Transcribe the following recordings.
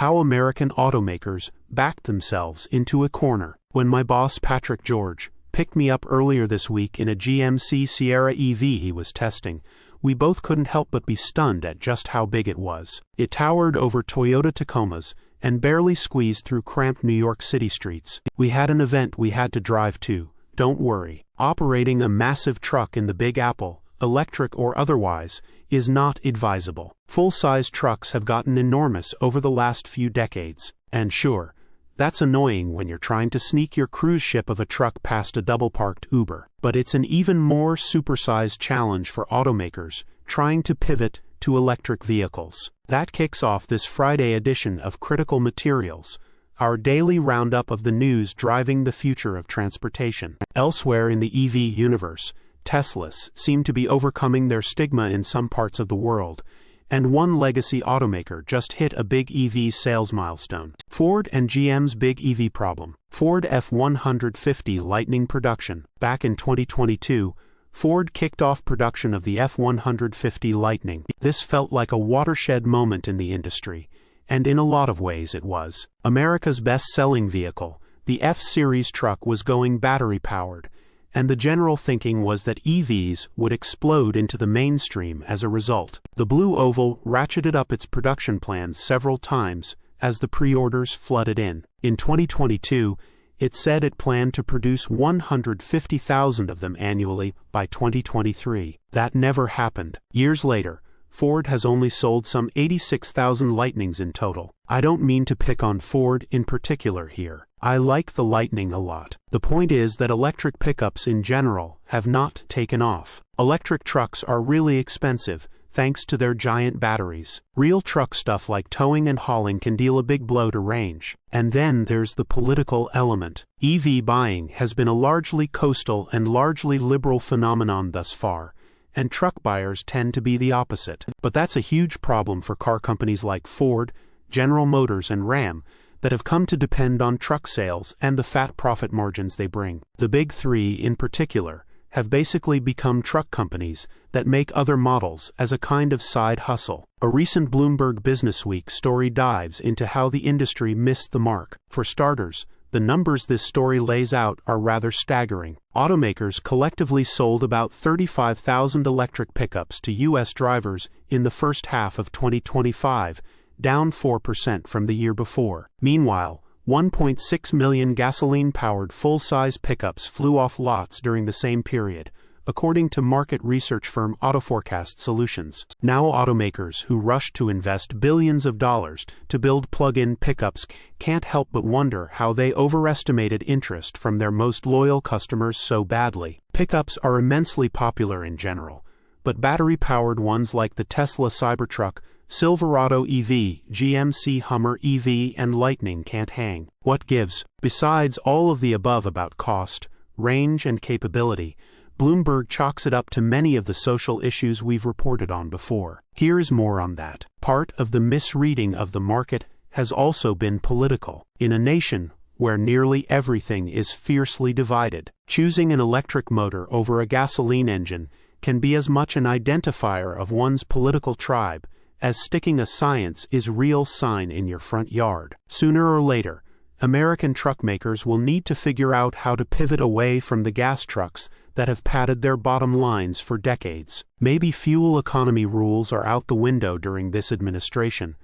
How American automakers backed themselves into a corner. When my boss Patrick George picked me up earlier this week in a GMC Sierra EV he was testing, we both couldn't help but be stunned at just how big it was. It towered over Toyota Tacomas and barely squeezed through cramped New York City streets. We had an event we had to drive to, don't worry. Operating a massive truck in the Big Apple, electric or otherwise, is not advisable. Full-size trucks have gotten enormous over the last few decades, and sure, that's annoying when you're trying to sneak your cruise ship of a truck past a double-parked Uber. But it's an even more supersized challenge for automakers trying to pivot to electric vehicles. That kicks off this Friday edition of Critical Materials, our daily roundup of the news driving the future of transportation. Elsewhere in the EV universe, Teslas seem to be overcoming their stigma in some parts of the world, and one legacy automaker just hit a big EV sales milestone. Ford and GM's big EV problem. Ford F-150 Lightning production. Back in 2022, Ford kicked off production of the F-150 Lightning. This felt like a watershed moment in the industry, and in a lot of ways it was. America's best-selling vehicle, the F-Series truck, was going battery-powered, and the general thinking was that EVs would explode into the mainstream as a result. The Blue Oval ratcheted up its production plans several times as the pre-orders flooded in. In 2022, it said it planned to produce 150,000 of them annually by 2023. That never happened. Years later, Ford has only sold some 86,000 Lightnings in total. I don't mean to pick on Ford in particular here. I like the Lightning a lot. The point is that electric pickups in general have not taken off. Electric trucks are really expensive, thanks to their giant batteries. Real truck stuff like towing and hauling can deal a big blow to range. And then there's the political element. EV buying has been a largely coastal and largely liberal phenomenon thus far, and truck buyers tend to be the opposite. But that's a huge problem for car companies like Ford, General Motors, and Ram, that have come to depend on truck sales and the fat profit margins they bring. The big three, in particular, have basically become truck companies that make other models as a kind of side hustle. A recent Bloomberg Businessweek story dives into how the industry missed the mark. For starters, the numbers this story lays out are rather staggering. Automakers collectively sold about 35,000 electric pickups to U.S. drivers in the first half of 2025, down 4% from the year before. Meanwhile, 1.6 million gasoline-powered full-size pickups flew off lots during the same period, according to market research firm AutoForecast Solutions. Now automakers who rush to invest billions of dollars to build plug-in pickups can't help but wonder how they overestimated interest from their most loyal customers so badly. Pickups are immensely popular in general, but battery-powered ones like the Tesla Cybertruck, Silverado EV, GMC Hummer EV, and Lightning can't hang. What gives? Besides all of the above about cost, range, and capability, Bloomberg chalks it up to many of the social issues we've reported on before. Here's more on that. Part of the misreading of the market has also been political. In a nation where nearly everything is fiercely divided, choosing an electric motor over a gasoline engine can be as much an identifier of one's political tribe as sticking a "science is real" sign in your front yard. Sooner or later, American truck makers will need to figure out how to pivot away from the gas trucks that have padded their bottom lines for decades. Maybe fuel economy rules are out the window during this administration,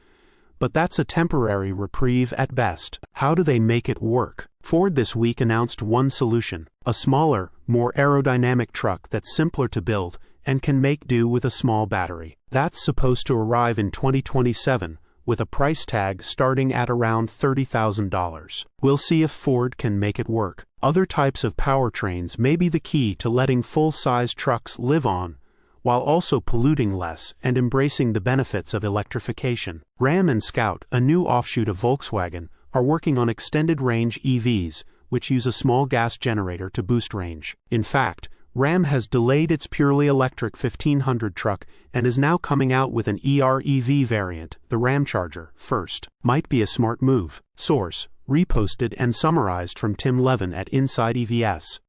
but that's a temporary reprieve at best. How do they make it work? Ford this week announced one solution: a smaller, more aerodynamic truck that's simpler to build and can make do with a small battery. That's supposed to arrive in 2027, with a price tag starting at around $30,000. We'll see if Ford can make it work. Other types of powertrains may be the key to letting full-size trucks live on, while also polluting less and embracing the benefits of electrification. Ram and Scout, a new offshoot of Volkswagen, are working on extended-range EVs, which use a small gas generator to boost range. In fact, Ram has delayed its purely electric 1500 truck and is now coming out with an EREV variant, the Ramcharger, first. Might be a smart move. Source: reposted and summarized from Tim Levin at insideevs.